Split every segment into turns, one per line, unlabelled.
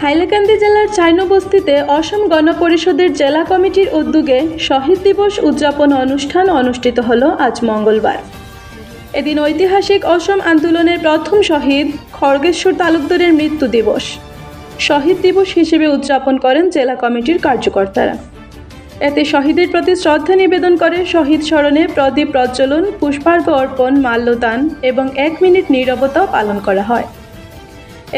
হাইলাকান্দি জেলার চাইনবস্তিতে অসম গণপরিষদের জেলা কমিটির উদ্যোগে শহীদ দিবস উদযাপন অনুষ্ঠান অনুষ্ঠিত হলো আজ মঙ্গলবার। এদিন ঐতিহাসিক অসম আন্দোলনের প্রথম শহীদ খড়গেশ্বর তালুকদারের মৃত্যু দিবস শহীদ দিবস হিসেবে উদযাপন করেন জেলা কমিটির কার্যকর্তারা। এতে শহীদের প্রতি শ্রদ্ধা নিবেদন করে শহীদ স্মরণে প্রদীপ প্রজ্বলন, পুষ্পার্ঘ্য অর্পণ, মাল্যদান এবং 1 মিনিট নীরবতা পালন করা হয়।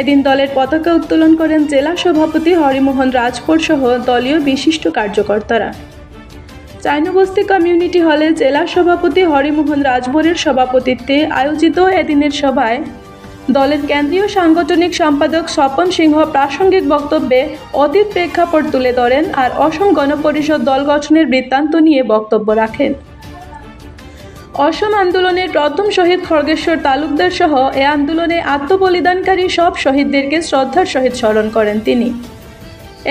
এদিন দলের পতাকা উত্তোলন করেন জেলা সভাপতি হরিমোহন রাজভর সহ দলীয় বিশিষ্ট কার্যকর্তারা। চাইনবস্তি কমিউনিটি হলে জেলা সভাপতি হরিমোহন রাজভরের সভাপতিত্বে আয়োজিত এদিনের সভায় দলের কেন্দ্রীয় সাংগঠনিক সম্পাদক স্বপন সিংহ প্রাসঙ্গিক বক্তব্যে অতীত প্রেক্ষাপট তুলে ধরেন আর অসম গণপরিষদ দল গঠনের বৃত্তান্ত নিয়ে বক্তব্য রাখেন। অসম আন্দোলনের প্রথম শহীদ খড়গেশ্বর তালুকদার সহ এ আন্দোলনে আত্মবলিদানকারী সব শহীদদেরকে শ্রদ্ধার সহিত স্মরণ করেন তিনি।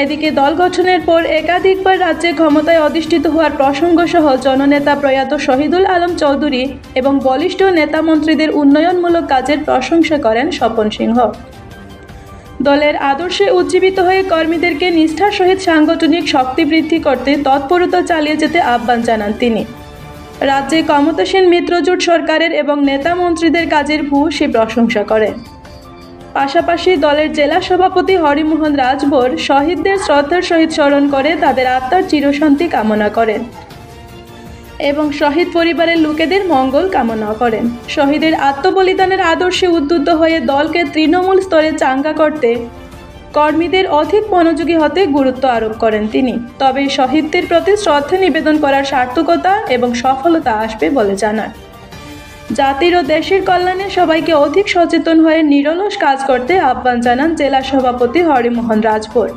এদিকে দল গঠনের পর একাধিকবার রাজ্যে ক্ষমতায় অধিষ্ঠিত হওয়ার প্রসঙ্গ সহ জননেতা প্রয়াত শহীদুল আলম চৌধুরী এবং বলিষ্ঠ নেতা মন্ত্রীদের উন্নয়নমূলক কাজের প্রশংসা করেন স্বপন সিংহ। দলের আদর্শে উজ্জীবিত হয়ে কর্মীদেরকে নিষ্ঠার সহিত সাংগঠনিক শক্তি বৃদ্ধি করতে তৎপরতা চালিয়ে যেতে আহ্বান জানান তিনি। রাজ্যে ক্ষমতাসীন মিত্রজোট সরকারের এবং নেতা মন্ত্রীদের কাজের ভূয়সী প্রশংসা করেন। পাশাপাশি দলের জেলা সভাপতি হরিমোহন রাজভর শহীদদের শ্রদ্ধার সহিত স্মরণ করে তাদের আত্মার চিরশান্তি কামনা করেন এবং শহীদ পরিবারের লোকেদের মঙ্গল কামনা করেন। শহীদের আত্মবলিদানের আদর্শে উদ্বুদ্ধ হয়ে দলকে তৃণমূল স্তরে চাঙ্গা করতে কর্মীদের অধিক মনোযোগী হতে গুরুত্ব আরোপ করেন তিনি। তবে শহীদদের প্রতি শ্রদ্ধা নিবেদন করার সার্থকতা এবং সফলতা আসবে বলে জানান। জাতির ও দেশের কল্যাণে সবাইকে অধিক সচেতন হয়ে নিরলস কাজ করতে আহ্বান জানান জেলা সভাপতি হরিমোহন রাজভর।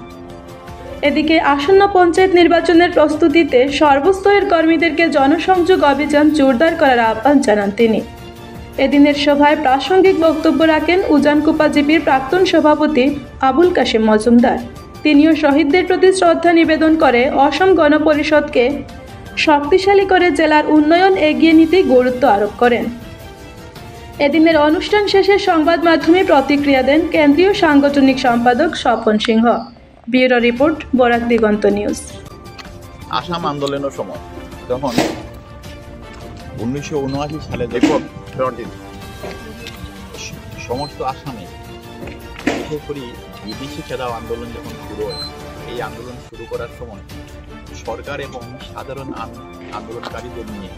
এদিকে আসন্ন পঞ্চায়েত নির্বাচনের প্রস্তুতিতে সর্বস্তরের কর্মীদেরকে জনসংযোগ অভিযান জোরদার করার আহ্বান জানান তিনি। এদিনের সভায় প্রাসঙ্গিক বক্তব্য রাখেন উজানকুপা জিপির প্রাক্তন সভাপতি আবুল কাশেম মজুমদার। তিনিও শহীদদের প্রতি শ্রদ্ধা নিবেদন করে অসম গণপরিষদকে শক্তিশালী করে জেলার উন্নয়ন এগিয়ে নিতে গুরুত্ব আরোপ করেন। এদিনের অনুষ্ঠান শেষে সংবাদ মাধ্যমে প্রতিক্রিয়া দেন কেন্দ্রীয় সাংগঠনিক সম্পাদক স্বপন সিংহ। ব্যুরো রিপোর্ট, বরাক দিগন্ত নিউজ।
আসাম আন্দোলনের সময় যখন 1979 সালে সমস্ত আসামে বিশেষ করে বিদেশি খেলাও আন্দোলন যখন শুরু হয়, এই আন্দোলন শুরু করার সময় সরকার এবং সাধারণ আন্দোলনকারীদের নিয়ে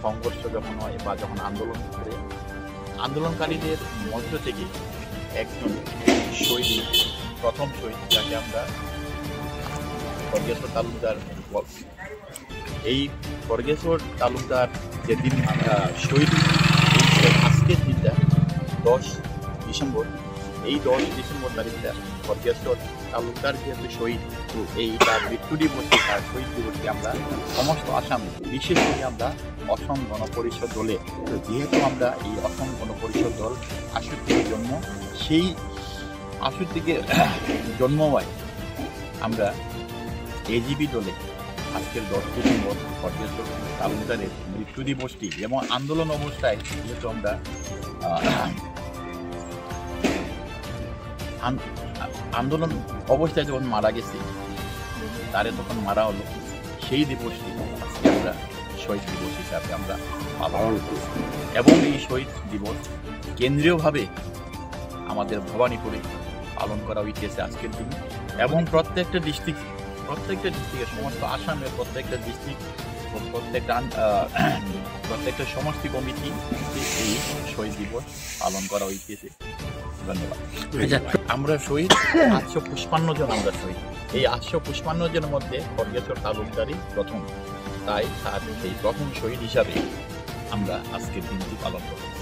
সংঘর্ষ যখন হয় বা যখন আন্দোলন করে, আন্দোলনকারীদের মধ্য থেকে একজন শহীদ, প্রথম শহীদ যাকে আমরা খড়গেশ্বর তালুকদার বলছি, এই খড়গেশ্বর তালুকদার যেদিন শহীদ, আজকের দিনটা 10 ডিসেম্বর, এই 10 ডিসেম্বর তারিখটা খড়গেশ্বর তালুকদার যেহেতু শহীদ, তো এই তার মৃত্যু দিবসে, তার শহীদ দিবসে আমরা সমস্ত আসামে, বিশেষ করে আমরা অসম গণপরিষদ দলে, যেহেতু আমরা এই অসম গণপরিষদ দল আসুর থেকে জন্ম, সেই আসুর থেকে জন্ম হয় আমরা এজিবি দলে আজকের 10 ডিসেম্বর খড়গেশ্বর তালুকদারের মৃত্যু দিবসটি এবং আন্দোলন অবস্থায় যেহেতু আমরা আন্দোলন অবস্থায় যখন মারা গেছি, তারে তখন মারা হলো, সেই দিবসটি আজকে আমরা শহীদ দিবস হিসাবে আমরা পালন করি। এবং এই শহীদ দিবস কেন্দ্রীয়ভাবে আমাদের ভবানীপুরে পালন করা হইতেছে আজকের দিনে, এবং প্রত্যেকটা ডিস্ট্রিক্টে সমস্ত আসামের প্রত্যেকটা ডিস্ট্রিক্ট, প্রত্যেকটা সমষ্টি কমিটি এই শহীদ দিবস পালন করা হইতেছে। ধন্যবাদ। আমরা শহীদ 855 জন, আমরা শহীদ এই 855 জনের মধ্যে খড়গেশ্বর তালুকদারই প্রথম, তাই তার এই প্রথম শহীদ হিসাবে আমরা আজকের দিনটি পালন করছি।